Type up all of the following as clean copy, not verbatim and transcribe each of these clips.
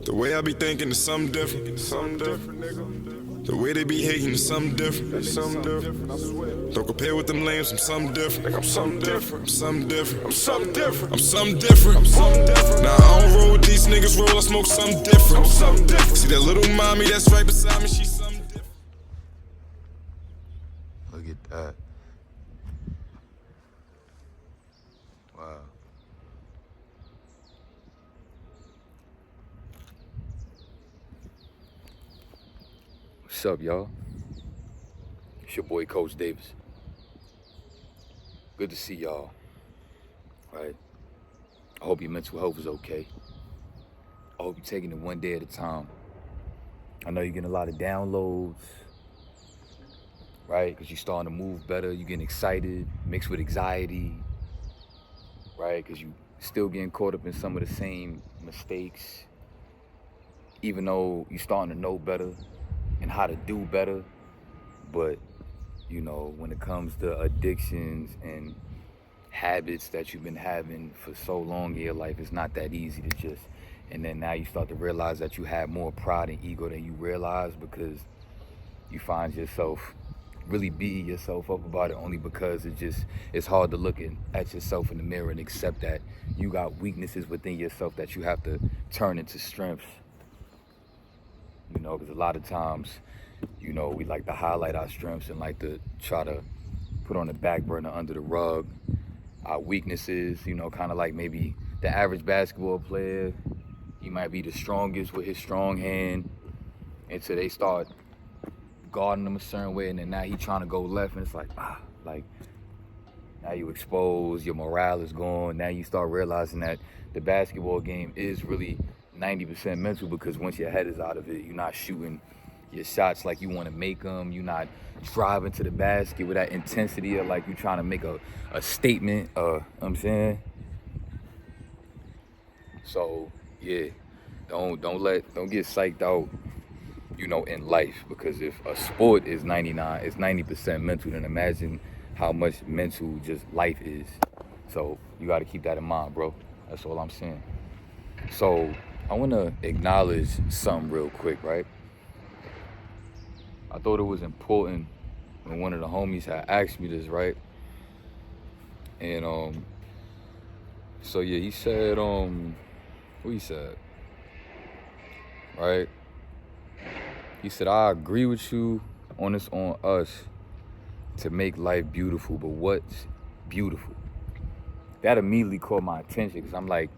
The way I be thinking is something different. Something different, nigga. The way they be hating is something different. That's something different, I swear. Don't compare with them lames, I'm something different. Like I'm something different. I'm something different. I'm something different. I'm something different. I'm something different. Nah, I don't roll with these niggas, roll, I smoke something different. I'm something different. See that little mommy that's right beside me, she's something different. Look at that. Wow. What's up, y'all? It's your boy, Coach Davis. Good to see y'all. Right? I hope your mental health is okay. I hope you're taking it one day at a time. I know you're getting a lot of downloads, right? Because you're starting to move better. You're getting excited, mixed with anxiety, right? Because you still getting caught up in some of the same mistakes, even though you're starting to know better and how to do better. But, you know, when it comes to addictions and habits that you've been having for so long in your life, it's not that easy to just, and then now you start to realize that you have more pride and ego than you realize, because you find yourself really beating yourself up about it only because it's hard to look at yourself in the mirror and accept that you got weaknesses within yourself that you have to turn into strengths. You know, because a lot of times, you know, we like to highlight our strengths and like to try to put on the back burner under the rug our weaknesses, you know, kind of like maybe the average basketball player. He might be the strongest with his strong hand until they start guarding him a certain way, and then now he trying to go left, and it's like, like now you expose, your morale is gone. Now you start realizing that the basketball game is really 90% mental, because once your head is out of it, you're not shooting your shots like you want to make them. You're not driving to the basket with that intensity of like you trying to make a statement. You know what I'm saying? So yeah, don't get psyched out, you know, in life, because if a sport is 90% mental, then imagine how much mental just life is. So you got to keep that in mind, bro. That's all I'm saying. So I want to acknowledge something real quick, right? I thought it was important when one of the homies had asked me this, right? And so yeah, he said, what he said, right? He said, I agree with you on this on us to make life beautiful, but what's beautiful? That immediately caught my attention, because I'm like,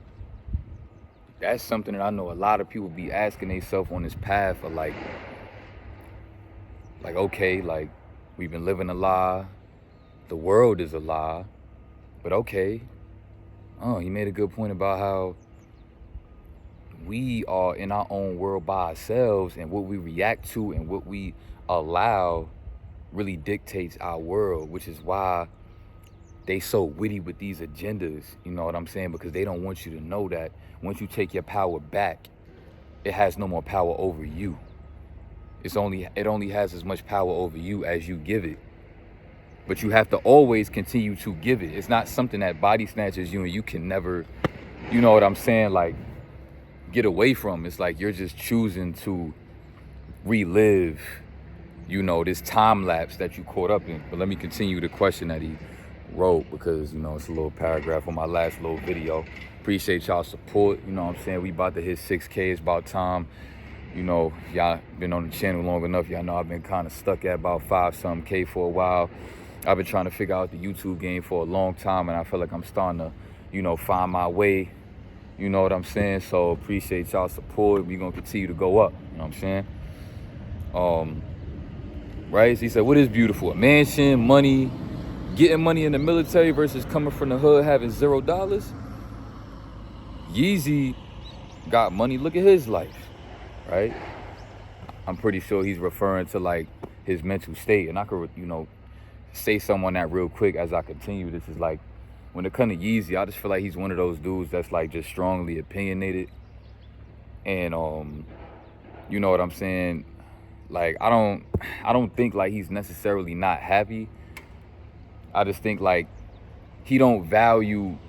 that's something that I know a lot of people be asking themselves on this path of like, okay, like we've been living a lie, the world is a lie, but okay. Oh, he made a good point about how we are in our own world by ourselves, and what we react to and what we allow really dictates our world, which is why they so witty with these agendas, you know what I'm saying? Because they don't want you to know that once you take your power back, it has no more power over you. It only has as much power over you as you give it. But you have to always continue to give it. It's not something that body snatches you and you can never, you know what I'm saying, like get away from. It's like you're just choosing to relive, you know, this time lapse that you caught up in. But let me continue the question that he wrote, because, you know, it's a little paragraph on my last little video. Appreciate y'all support. You know what I'm saying? We about to hit 6K. It's about time. You know, y'all been on the channel long enough. Y'all know I've been kind of stuck at about 5-something K for a while. I've been trying to figure out the YouTube game for a long time, and I feel like I'm starting to, you know, find my way. You know what I'm saying? So appreciate y'all support. We're going to continue to go up. You know what I'm saying? Right? So he said, what is beautiful? A mansion, money, getting money in the military versus coming from the hood having $0. Yeezy got money. Look at his life, right? I'm pretty sure he's referring to like his mental state. And I could, you know, say something on that real quick as I continue. This is like, when it comes to Yeezy, I just feel like he's one of those dudes that's like just strongly opinionated. And you know what I'm saying? Like I don't think like he's necessarily not happy. I just think like he don't value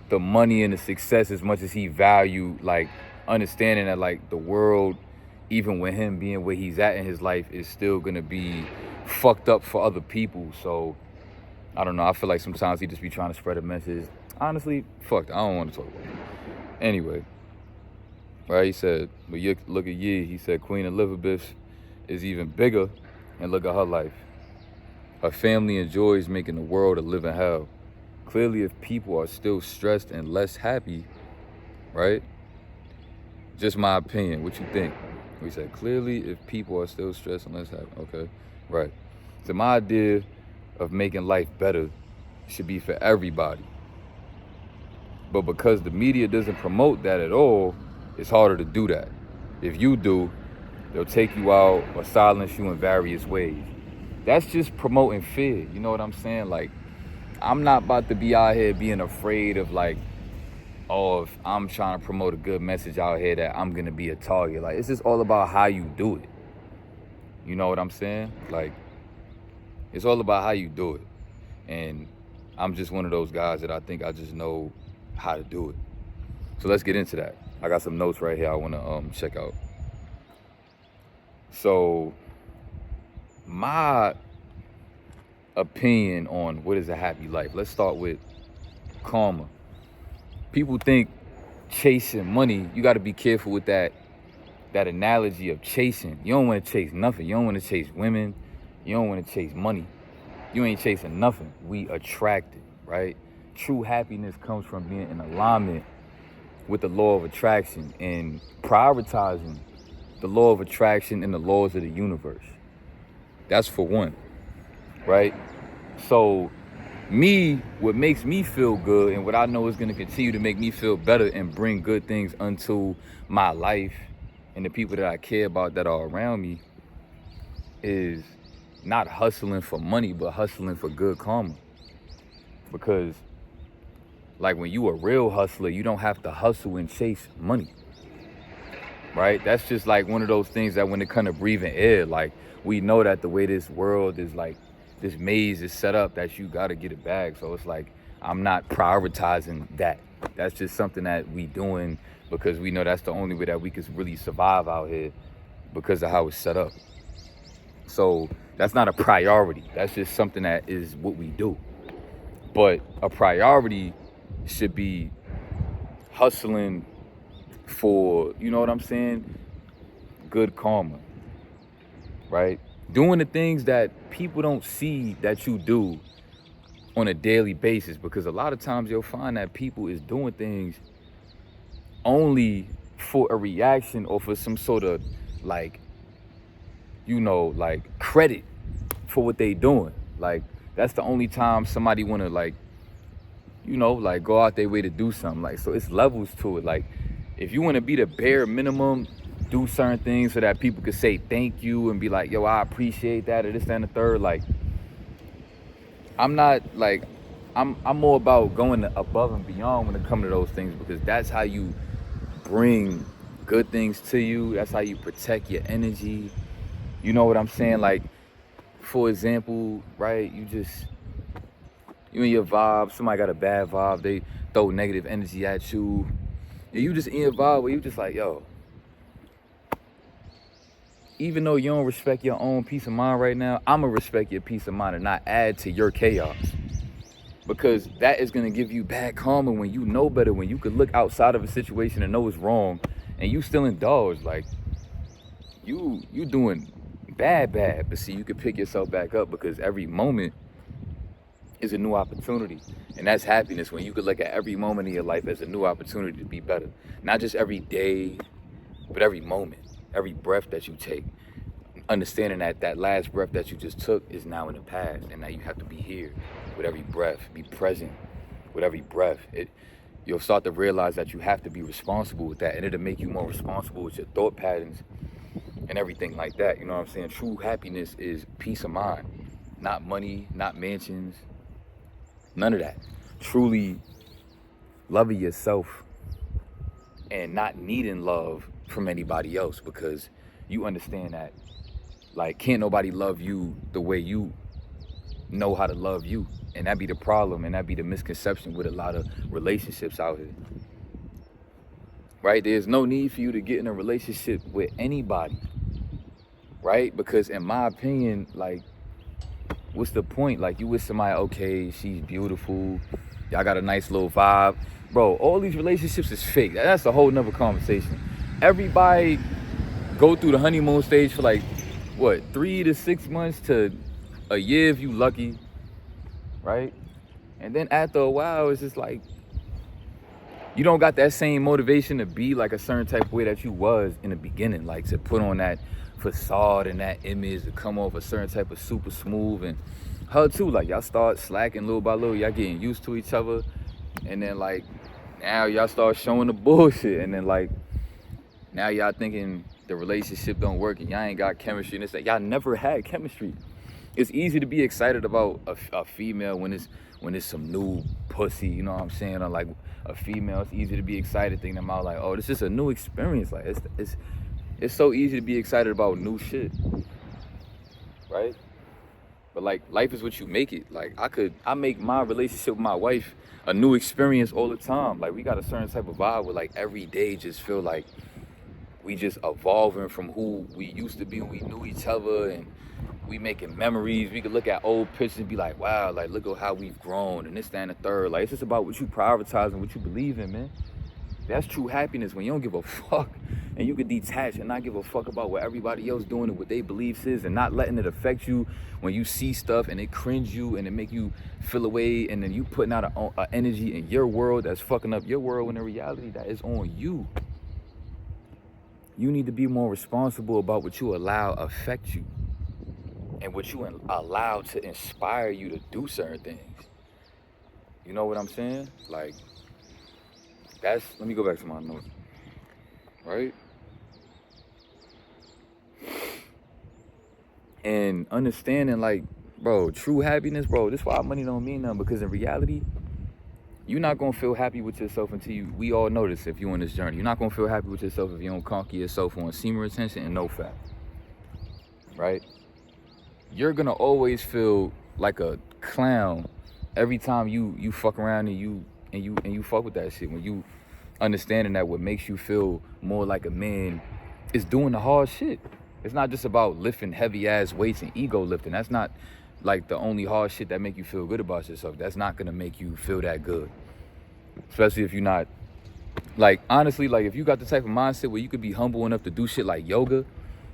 the money and the success as much as he value like understanding that like the world, even with him being where he's at in his life, is still gonna be fucked up for other people. So I don't know. I feel like sometimes he just be trying to spread a message. Honestly, fuck, I don't want to talk about it. Anyway, right? He said, but you look at Yee. He said Queen Elizabeth is even bigger, and look at her life. Her family enjoys making the world a living hell. Clearly, if people are still stressed and less happy, right? Just my opinion. What you think? We said clearly, if people are still stressed and less happy, okay, right. So my idea of making life better should be for everybody. But because the media doesn't promote that at all, it's harder to do that. If you do, they'll take you out or silence you in various ways. That's just promoting fear. You know what I'm saying? Like, I'm not about to be out here being afraid of like, oh, if I'm trying to promote a good message out here that I'm gonna be a target. Like, it's just all about how you do it. You know what I'm saying? Like, it's all about how you do it. And I'm just one of those guys that I think I just know how to do it. So let's get into that. I got some notes right here I wanna check out. So my opinion on what is a happy life. Let's start with karma. People think chasing money, you got to be careful with that analogy of chasing. You don't want to chase nothing. You don't want to chase women. You don't want to chase money. You ain't chasing nothing. We attract it, right? True happiness comes from being in alignment with the law of attraction and prioritizing the law of attraction and the laws of the universe. That's for one, right? So what makes me feel good and what I know is going to continue to make me feel better and bring good things unto my life and the people that I care about that are around me is not hustling for money, but hustling for good karma. Because like when you a real hustler, you don't have to hustle and chase money, right? That's just like one of those things that when it comes to breathing air, like we know that the way this world is like, this maze is set up that you gotta get it back. So it's like, I'm not prioritizing that. That's just something that we doing because we know that's the only way that we can really survive out here because of how it's set up. So that's not a priority. That's just something that is what we do. But a priority should be hustling for, you know what I'm saying? Good karma, right? Doing the things that people don't see that you do on a daily basis, because a lot of times you'll find that people is doing things only for a reaction or for some sort of like, you know, like credit for what they doing. Like that's the only time somebody wanna like, you know, like go out their way to do something. Like, so it's levels to it. Like if you wanna be the bare minimum, do certain things so that people could say thank you and be like, yo, I appreciate that, or this, that, and the third. Like, I'm not like, I'm more about going above and beyond when it comes to those things, because that's how you bring good things to you. That's how you protect your energy. You know what I'm saying? Like, for example, right? You in your vibe, somebody got a bad vibe, they throw negative energy at you. And you just in your vibe where you just like, yo, even though you don't respect your own peace of mind right now, I'ma respect your peace of mind and not add to your chaos. Because that is gonna give you bad karma when you know better, when you could look outside of a situation and know it's wrong and you still indulge. Like, you doing bad, but see, you can pick yourself back up because every moment is a new opportunity. And that's happiness, when you could look at every moment in your life as a new opportunity to be better. Not just every day, but every moment, every breath that you take. Understanding that that last breath that you just took is now in the past, and now you have to be here with every breath, be present with every breath. You'll start to realize that you have to be responsible with that, and it'll make you more responsible with your thought patterns and everything like that. You know what I'm saying? True happiness is peace of mind, not money, not mansions, none of that. Truly loving yourself and not needing love from anybody else, because you understand that, like, can't nobody love you the way you know how to love you. And that be the problem, and that be the misconception with a lot of relationships out here. right? There's no need for you to get in a relationship with anybody, right? Because in my opinion, like, what's the point? Like, you with somebody, okay, she's beautiful, y'all got a nice little vibe. Bro, all these relationships is fake. That's a whole nother conversation. Everybody go through the honeymoon stage for like, what, 3 to 6 months to a year if you lucky, right? And then after a while, it's just like, you don't got that same motivation to be like a certain type of way that you was in the beginning, like to put on that facade and that image to come off a certain type of super smooth. And her too, like y'all start slacking little by little, y'all getting used to each other, and then like now y'all start showing the bullshit, and then like now y'all thinking the relationship don't work and y'all ain't got chemistry, and it's like y'all never had chemistry. It's easy to be excited about a female when it's some new pussy, you know what I'm saying? Or like a female, it's easy to be excited thinking about like, oh, this is a new experience. Like it's so easy to be excited about new shit, right? But like life is what you make it. Like I make my relationship with my wife a new experience all the time. Like we got a certain type of vibe where like every day just feel like we just evolving from who we used to be when we knew each other, and we making memories. We could look at old pictures and be like, wow, like look at how we've grown and this, that, and the third. Like it's just about what you prioritize and what you believe in, man. That's true happiness, when you don't give a fuck and you can detach and not give a fuck about what everybody else doing and what they beliefs is, and not letting it affect you when you see stuff and it cringe you and it make you feel away, and then you putting out a energy in your world that's fucking up your world when in reality that is on you. You need to be more responsible about what you allow affect you and what you allow to inspire you to do certain things. You know what I'm saying? Like, let me go back to my notes, right? And understanding, like, bro, true happiness, bro, this is why money don't mean nothing, because in reality, you're not gonna feel happy with yourself until we all know this if you're on this journey. You're not gonna feel happy with yourself if you don't conquer yourself on semen retention and no fat, right? You're gonna always feel like a clown every time you fuck around and you fuck with that shit. When you understanding that what makes you feel more like a man is doing the hard shit. It's not just about lifting heavy ass weights and ego lifting. That's not like the only hard shit that make you feel good about yourself. That's not gonna make you feel that good. Especially if you're not, like, honestly, like if you got the type of mindset where you could be humble enough to do shit like yoga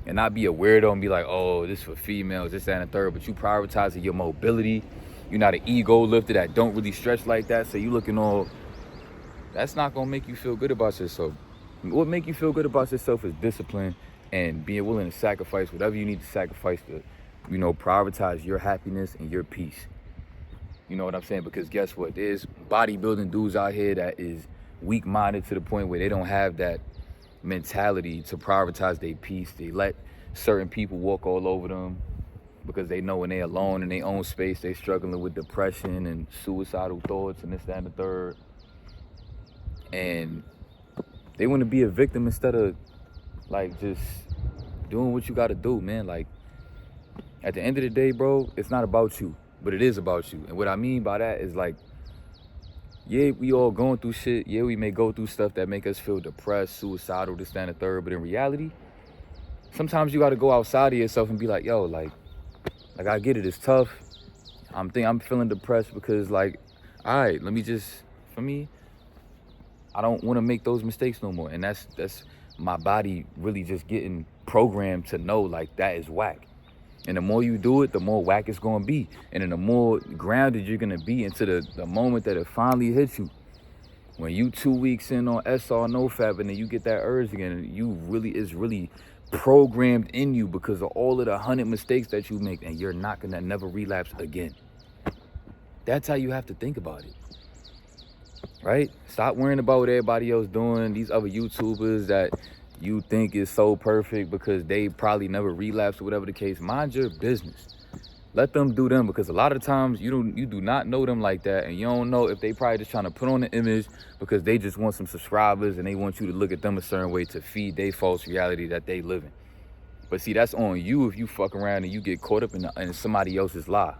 and not be a weirdo and be like, oh, this for females, this, that, and the third, but you prioritizing your mobility. You're not an ego lifter that don't really stretch like that, so you looking all, that's not gonna make you feel good about yourself. What make you feel good about yourself is discipline and being willing to sacrifice whatever you need to sacrifice to, you know, prioritize your happiness and your peace. You know what I'm saying? Because guess what? There's bodybuilding dudes out here that is weak-minded to the point where they don't have that mentality to prioritize their peace. They let certain people walk all over them because they know when they're alone in their own space, they struggling with depression and suicidal thoughts and this, that, and the third. And they want to be a victim instead of like just doing what you got to do, man. Like at the end of the day, bro, it's not about you, but it is about you. And what I mean by that is like, yeah, we all going through shit. Yeah, we may go through stuff that make us feel depressed, suicidal, this, that, and the third. But in reality, sometimes you got to go outside of yourself and be like, yo, like I get it, it's tough. I'm feeling depressed because like, all right, let me just, for me, I don't want to make those mistakes no more. And that's my body really just getting programmed to know like that is whack. And the more you do it, the more whack it's gonna be. And then the more grounded you're gonna be into the moment that it finally hits you. When you 2 weeks in on SR no fab and then you get that urge again, it's really programmed in you because of all of the 100 mistakes that you make, and you're not gonna never relapse again. That's how you have to think about it. Right? Stop worrying about what everybody else doing. These other YouTubers that you think is so perfect because they probably never relapsed or whatever the case. Mind your business. Let them do them, because a lot of times you do not know them like that, and you don't know if they probably just trying to put on an image because they just want some subscribers and they want you to look at them a certain way to feed their false reality that they live in. But see, that's on you if you fuck around and you get caught up in somebody else's lie,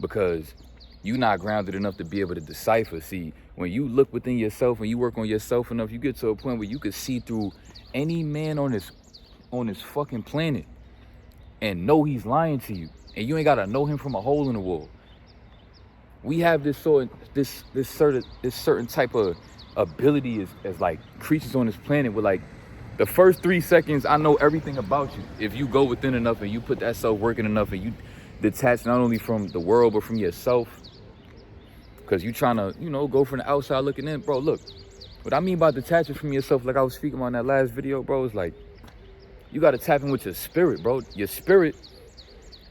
because you're not grounded enough to be able to decipher. See, when you look within yourself and you work on yourself enough, you get to a point where you can see through any man on this fucking planet and know he's lying to you. And you ain't gotta know him from a hole in the wall. We have this certain type of ability as like creatures on this planet where like the first 3 seconds I know everything about you. If you go within enough and you put that self working enough and you detach not only from the world but from yourself, because you trying to, go from the outside looking in. Bro, look, what I mean by detaching from yourself, like I was speaking about in that last video, bro, is like you got to tap in with your spirit, bro. Your spirit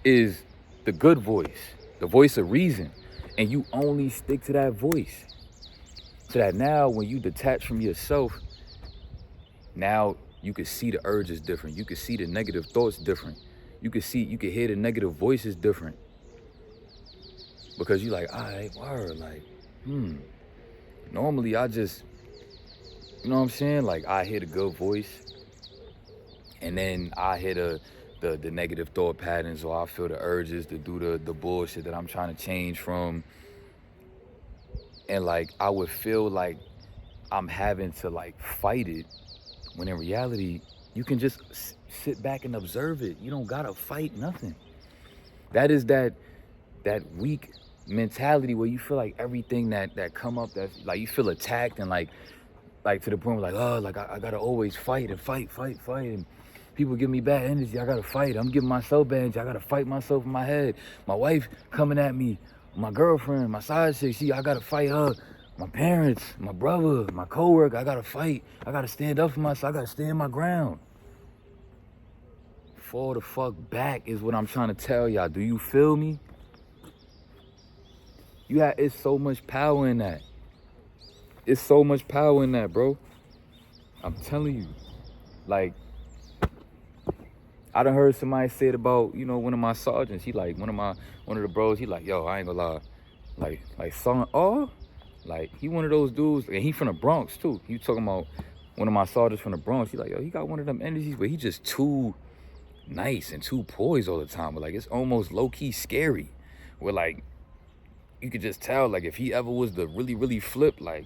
is the good voice, the voice of reason, and you only stick to that voice. So that now when you detach from yourself, now you can see the urges different. You can see the negative thoughts different. You can hear the negative voices different. Because you like, all right, word, like, normally I just, you know what I'm saying? Like I hear the good voice and then I hear the negative thought patterns, or I feel the urges to do the bullshit that I'm trying to change from. And like, I would feel like I'm having to like fight it, when in reality, you can just sit back and observe it. You don't gotta fight nothing. That is that weak mentality where you feel like everything that come up, that's like you feel attacked and like to the point where like, oh, like I gotta always fight and fight, and people give me bad energy, I gotta fight. I'm giving myself bad energy, I gotta fight myself in my head. My wife coming at me, my girlfriend, my side chick, I gotta fight her. My parents, my brother, my coworker, I gotta fight. I gotta stand up for myself, I gotta stand my ground. Fall the fuck back is what I'm trying to tell y'all. Do you feel me? It's so much power in that. It's so much power in that, bro. I'm telling you. Like, I done heard somebody say it about, one of my sergeants. He like, one of the bros, he like, yo, I ain't gonna lie. Like Sergeant Oh, like, he one of those dudes, and he from the Bronx, too. He talking about one of my sergeants from the Bronx. He like, yo, he got one of them energies, but he just too nice and too poised all the time. But, like, it's almost low-key scary. Where, like, you could just tell, like, if he ever was to really, really flip, like,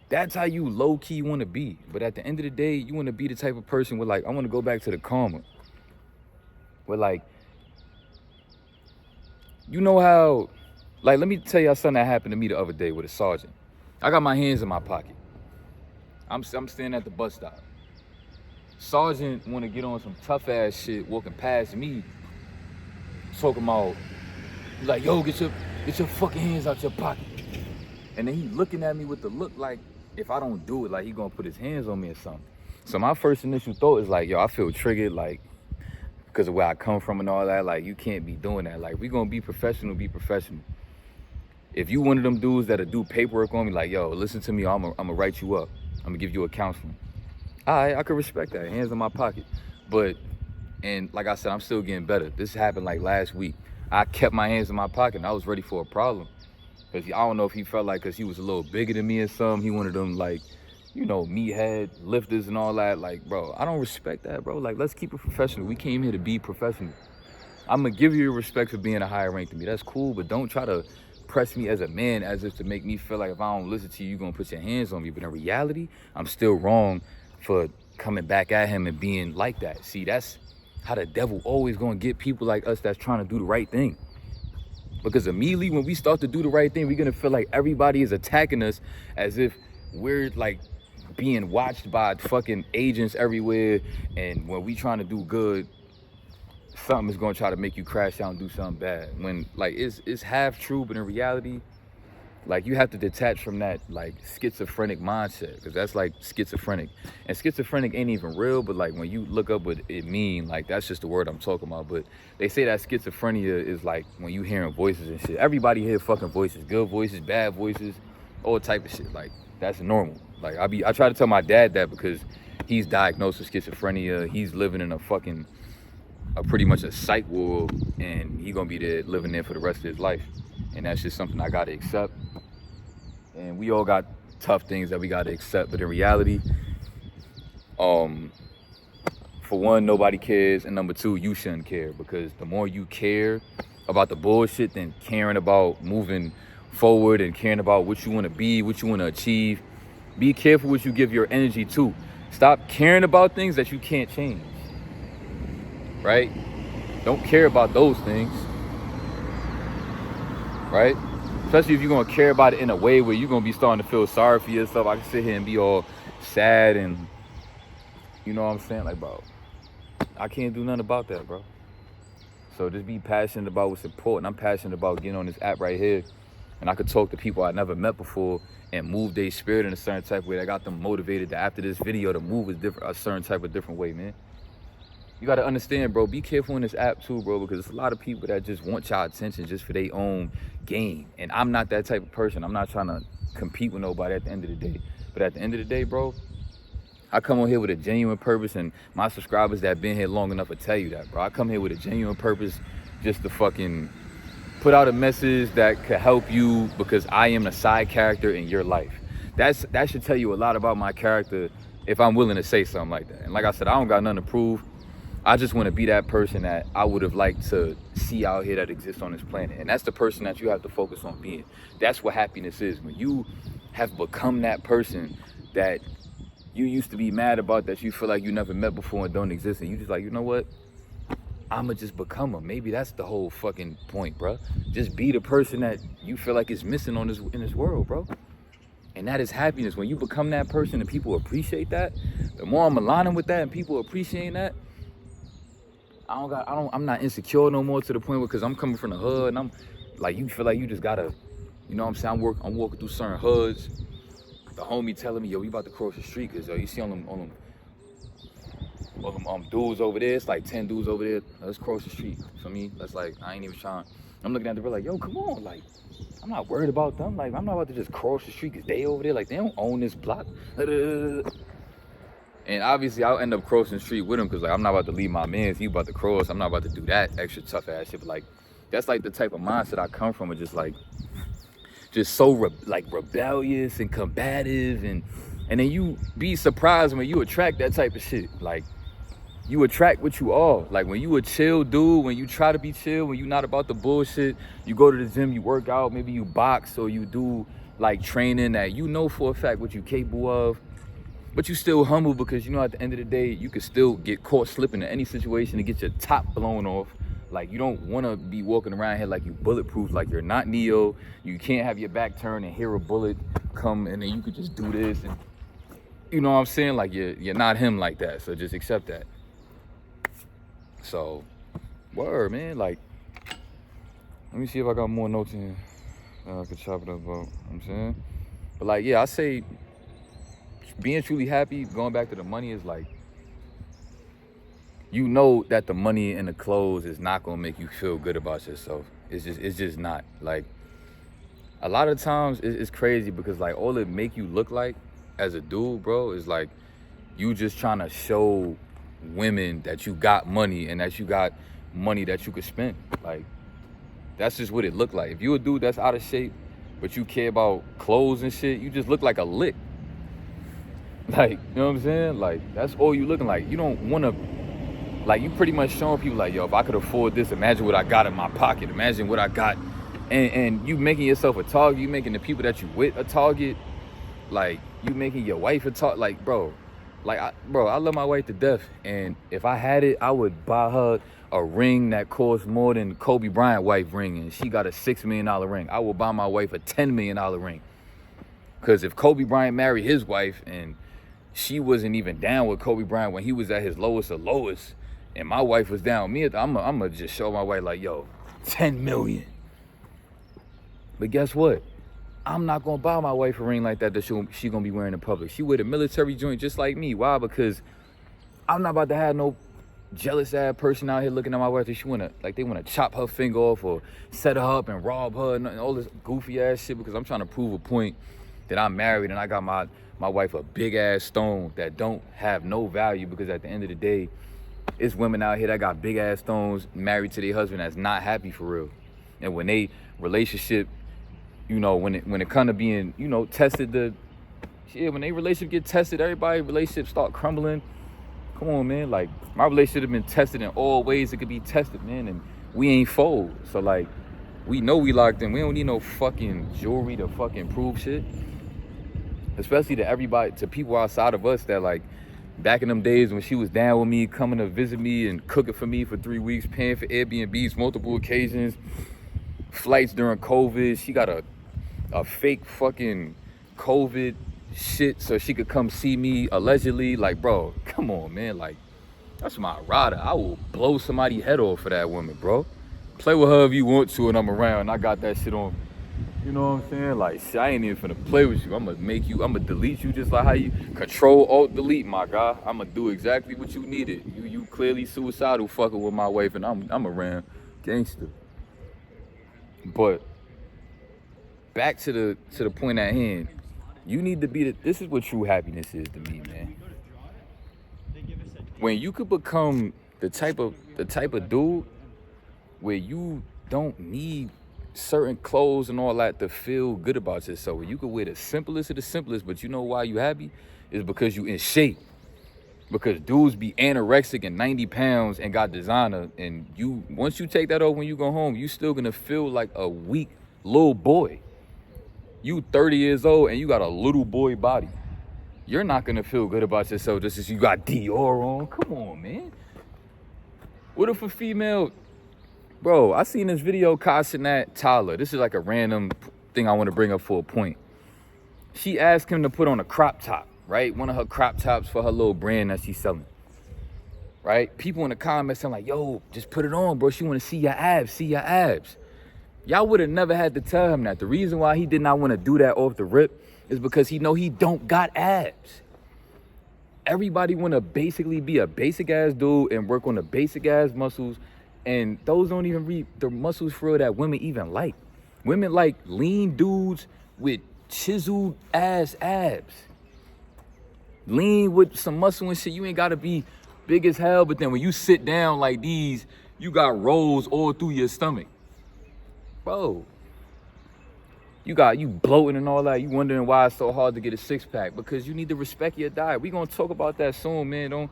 that's how you low-key want to be. But at the end of the day, you want to be the type of person where, like, I want to go back to the karma. Where, like, you know how, like, let me tell y'all something that happened to me the other day with a sergeant. I got my hands in my pocket. I'm standing at the bus stop. Sergeant want to get on some tough-ass shit walking past me, talking about, like, yo, get your fucking hands out your pocket. And then he looking at me with the look like, if I don't do it, like he gonna put his hands on me or something. So my first initial thought is like, yo, I feel triggered, like, because of where I come from and all that. Like, you can't be doing that. Like, we gonna be professional, If you one of them dudes that'll do paperwork on me, like, yo, listen to me, I'm gonna write you up. I'm gonna give you a counseling. All right, I can respect that, hands in my pocket. But, and like I said, I'm still getting better. This happened like last week. I kept my hands in my pocket and I was ready for a problem. Because I don't know if he felt like, because he was a little bigger than me or something, he wanted them, like, meathead lifters and all that. Like, bro, I don't respect that, bro. Like, let's keep it professional. We came here to be professional. I'm going to give you your respect for being a higher rank than me. That's cool, but don't try to press me as a man as if to make me feel like if I don't listen to you, you're going to put your hands on me. But in reality, I'm still wrong for coming back at him and being like that. See, that's how the devil always going to get people like us that's trying to do the right thing. Because immediately when we start to do the right thing, we're going to feel like everybody is attacking us as if we're like being watched by fucking agents everywhere. And when we trying to do good, something is going to try to make you crash out and do something bad. When like it's half true, but in reality, like you have to detach from that like schizophrenic mindset, because that's like schizophrenic. And schizophrenic ain't even real, but like when you look up what it mean, like that's just the word I'm talking about. But they say that schizophrenia is like when you hearing voices and shit. Everybody hear fucking voices, good voices, bad voices, all type of shit. Like that's normal. Like I try to tell my dad that because he's diagnosed with schizophrenia. He's living in pretty much a psych ward, and he gonna be there living there for the rest of his life. And that's just something I gotta accept. And we all got tough things that we gotta accept, but in reality, for one, nobody cares, and number two, you shouldn't care, because the more you care about the bullshit than caring about moving forward and caring about what you want to be, what you want to achieve. Be careful what you give your energy to. Stop caring about things that you can't change, right? Don't care about those things, right? Especially if you're going to care about it in a way where you're going to be starting to feel sorry for yourself. I can sit here and be all sad and, you know what I'm saying? Like, bro, I can't do nothing about that, bro. So just be passionate about what's important. I'm passionate about getting on this app right here, and I could talk to people I never met before and move their spirit in a certain type of way that got them motivated to, after this video, to move a certain type of different way, man. You got to understand, bro, be careful in this app too, bro, because there's a lot of people that just want y'all attention just for their own gain. And I'm not that type of person. I'm not trying to compete with nobody at the end of the day. But at the end of the day, bro, I come on here with a genuine purpose, and my subscribers that been here long enough will tell you that, bro. I come here with a genuine purpose just to fucking put out a message that could help you, because I am a side character in your life. That should tell you a lot about my character if I'm willing to say something like that. And like I said, I don't got nothing to prove. I just want to be that person that I would have liked to see out here that exists on this planet. And that's the person that you have to focus on being. That's what happiness is. When you have become that person that you used to be mad about, that you feel like you never met before and don't exist, and you just like, you know what? I'ma just become them. Maybe that's the whole fucking point, bro. Just be the person that you feel like is missing in this world, bro. And that is happiness. When you become that person and people appreciate that, the more I'm aligning with that and people appreciating that, I'm not insecure no more, to the point where, because I'm coming from the hood and I'm like, you feel like you just gotta, you know what I'm saying? I'm walking through certain hoods. The homie telling me, yo, we about to cross the street, cause yo, you see all them dudes over there. It's like 10 dudes over there. Let's cross the street. For me, that's like, I ain't even trying. I'm looking at the real like, yo, come on, like, I'm not worried about them. Like, I'm not about to just cross the street because they over there. Like, they don't own this block. And obviously, I'll end up crossing the street with him, because like, I'm not about to leave my mans. He about to cross. I'm not about to do that extra tough ass shit. But like, that's like the type of mindset I come from. It's just like, just so rebellious and combative, and then you be surprised when you attract that type of shit. Like, you attract what you are. Like, when you a chill dude, when you try to be chill, when you not about the bullshit, you go to the gym, you work out, maybe you box, or you do like training that you know for a fact what you capable of, but you still humble, because you know at the end of the day, you could still get caught slipping in any situation and get your top blown off. Like, you don't want to be walking around here like you bulletproof, like you're not Neo. You can't have your back turned and hear a bullet come, and then you could just do this, and you know what I'm saying? Like, you're not him like that. So just accept that. So, word, man. Like, let me see if I got more notes in here. I could chop it up about, you know what I'm saying? But like, yeah, I say being truly happy, going back to the money, is like, you know that the money and the clothes is not gonna make you feel good about yourself. It's just not. Like, a lot of times it's crazy, because like, all it make you look like as a dude, bro, is like you just trying to show women that you got money and that you got money that you could spend. Like, that's just what it look like. If you a dude that's out of shape, but you care about clothes and shit, you just look like a lick. Like, you know what I'm saying? Like, that's all you looking like. You don't want to, like, you pretty much showing people like, yo, if I could afford this, imagine what I got in my pocket. Imagine what I got. And you making yourself a target. You making the people that you with a target. Like, you making your wife a target. Like, bro, I love my wife to death. And if I had it, I would buy her a ring that costs more than Kobe Bryant wife ring. And she got a $6 million ring. I will buy my wife a $10 million ring. Because if Kobe Bryant married his wife and she wasn't even down with Kobe Bryant when he was at his lowest of lowest, and my wife was down with me, I'm gonna just show my wife like, yo, 10 million. But guess what? I'm not gonna buy my wife a ring like that she gonna be wearing in public. She wear the military joint just like me. Why? Because I'm not about to have no jealous ass person out here looking at my wife that they wanna chop her finger off or set her up and rob her and all this goofy ass shit, because I'm trying to prove a point that I'm married and I got my wife a big ass stone that don't have no value, because at the end of the day, it's women out here that got big ass stones married to their husband that's not happy for real. And when they relationship, you know, when it kind of being, you know, tested, when they relationship get tested, everybody relationship start crumbling. Come on, man. Like, my relationship have been tested in all ways it could be tested, man, and we ain't fold. So like, We know we locked in. We don't need no fucking jewelry to fucking prove shit. Especially to everybody, to people outside of us that like, back in them days when she was down with me, coming to visit me and cooking for me for 3 weeks, paying for Airbnbs multiple occasions, flights during COVID. She got a fake fucking COVID shit so she could come see me allegedly. Like, bro, come on, man. Like, that's my rider. I will blow somebody's head off for that woman, bro. Play with her if you want to and I'm around. I got that shit on. You know what I'm saying? Like, shit, I ain't even finna play with you. I'm gonna delete you just like how you control, alt, delete, my guy. I'm gonna do exactly what you needed. You clearly suicidal fucking with my wife and I'm around gangster. But back to the point at hand. You need to be this is what true happiness is to me, man. When you could become the type of dude where you don't need certain clothes and all that to feel good about yourself. Where you could wear the simplest of the simplest, but you know why you happy? Is because you in shape. Because dudes be anorexic and 90 pounds and got designer, and you once you take that off when you go home, you still gonna feel like a weak little boy. You 30 years old and you got a little boy body. You're not gonna feel good about yourself just as you got Dior on. Come on, man. What if a female, bro, I seen this video costing that Tyler. This is like a random thing I want to bring up for a point. She asked him to put on a crop top, right? One of her crop tops for her little brand that she's selling, right? People in the comments saying like, yo, just put it on, bro. She want to see your abs. Y'all would have never had to tell him that. The reason why he did not want to do that off the rip is because he know he don't got abs. Everybody want to basically be a basic ass dude and work on the basic ass muscles, and those don't even read the muscles for real that women even like. Women like lean dudes with chiseled ass abs. Lean with some muscle and shit. You ain't gotta be big as hell, but then when you sit down like these, you got rolls all through your stomach. Bro, you bloating and all that. You wondering why it's so hard to get a six-pack. Because you need to respect your diet. We gonna talk about that soon, man. Don't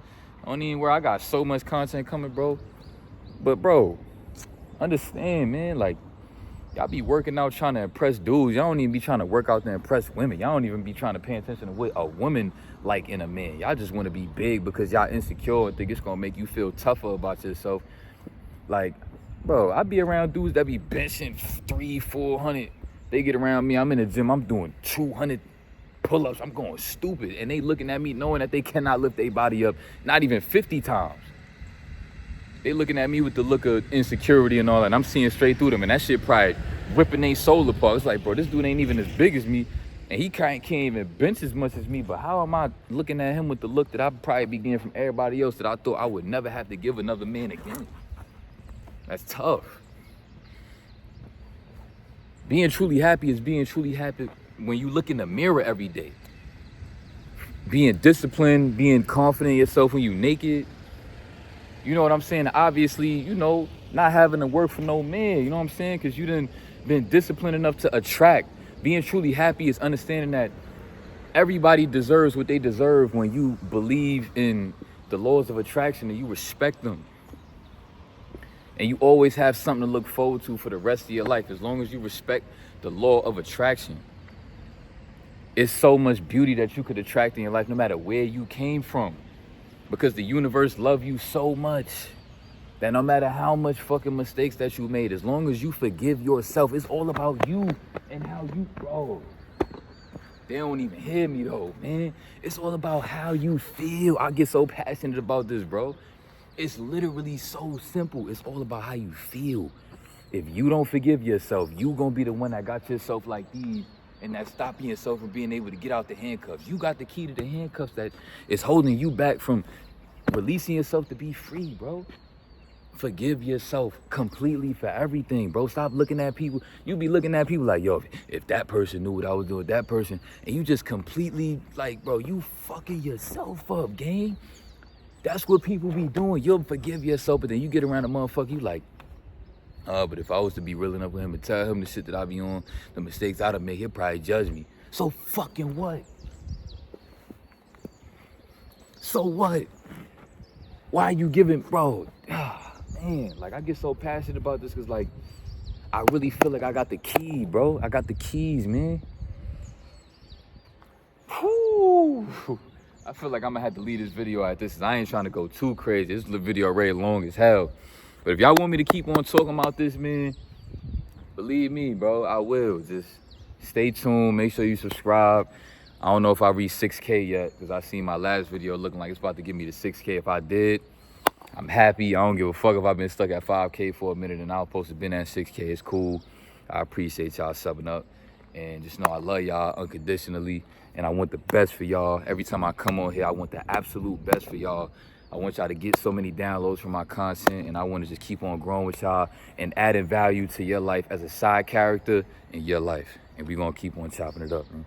even worry. I got so much content coming, bro. But bro, understand, man, like, y'all be working out trying to impress dudes. Y'all don't even be trying to work out to impress women. Y'all don't even be trying to pay attention to what a woman like in a man. Y'all just want to be big because y'all insecure and think it's gonna make you feel tougher about yourself. Like, bro, I be around dudes that be benching 300-400. They get around me, I'm in the gym, I'm doing 200 pull-ups, I'm going stupid. And they looking at me knowing that they cannot lift their body up, not even 50 times. They looking at me with the look of insecurity and all that, and I'm seeing straight through them, and that shit probably ripping their soul apart. It's like, bro, this dude ain't even as big as me, and he can't even bench as much as me, but how am I looking at him with the look that I'd probably be getting from everybody else that I thought I would never have to give another man again? That's tough. Being truly happy is being truly happy when you look in the mirror every day. Being disciplined, being confident in yourself when you naked. You know what I'm saying? Obviously, you know, not having to work for no man, you know what I'm saying? Because you done been disciplined enough to attract. Being truly happy is understanding that everybody deserves what they deserve when you believe in the laws of attraction and you respect them. And you always have something to look forward to for the rest of your life, as long as you respect the law of attraction. It's so much beauty that you could attract in your life, no matter where you came from. Because the universe loves you so much that no matter how much fucking mistakes that you made, as long as you forgive yourself, it's all about you and how you grow. They don't even hear me though, man. It's all about how you feel. I get so passionate about this, bro. It's literally so simple. It's all about how you feel. If you don't forgive yourself, you gonna be the one that got yourself like these and that stopping yourself from being able to get out the handcuffs. You got the key to the handcuffs that is holding you back from releasing yourself to be free, bro. Forgive yourself completely for everything, bro. Stop looking at people. You be looking at people like, yo, if that person knew what I was doing with that person, and you just completely, like, bro, you fucking yourself up, gang. That's what people be doing. You'll forgive yourself, but then you get around a motherfucker, you like, but if I was to be real enough with him and tell him the shit that I be on, the mistakes I'd have made, he'll probably judge me. So fucking what? So what? Why are you giving, bro? Man, like, I get so passionate about this because, like, I really feel like I got the key, bro. I got the keys, man. Whew. I feel like I'm gonna have to leave this video at this. I ain't trying to go too crazy. This video already long as hell. But if y'all want me to keep on talking about this, man, believe me, bro, I will. Just stay tuned. Make sure you subscribe. I don't know if I reached 6K yet, because I seen my last video looking like it's about to give me the 6K. If I did, I'm happy. I don't give a fuck if I've been stuck at 5K for a minute and I was supposed to been at 6K. It's cool. I appreciate y'all subbing up. And just know I love y'all unconditionally. And I want the best for y'all. Every time I come on here, I want the absolute best for y'all. I want y'all to get so many downloads from my content, and I want to just keep on growing with y'all and adding value to your life as a side character in your life. And we're going to keep on chopping it up, man.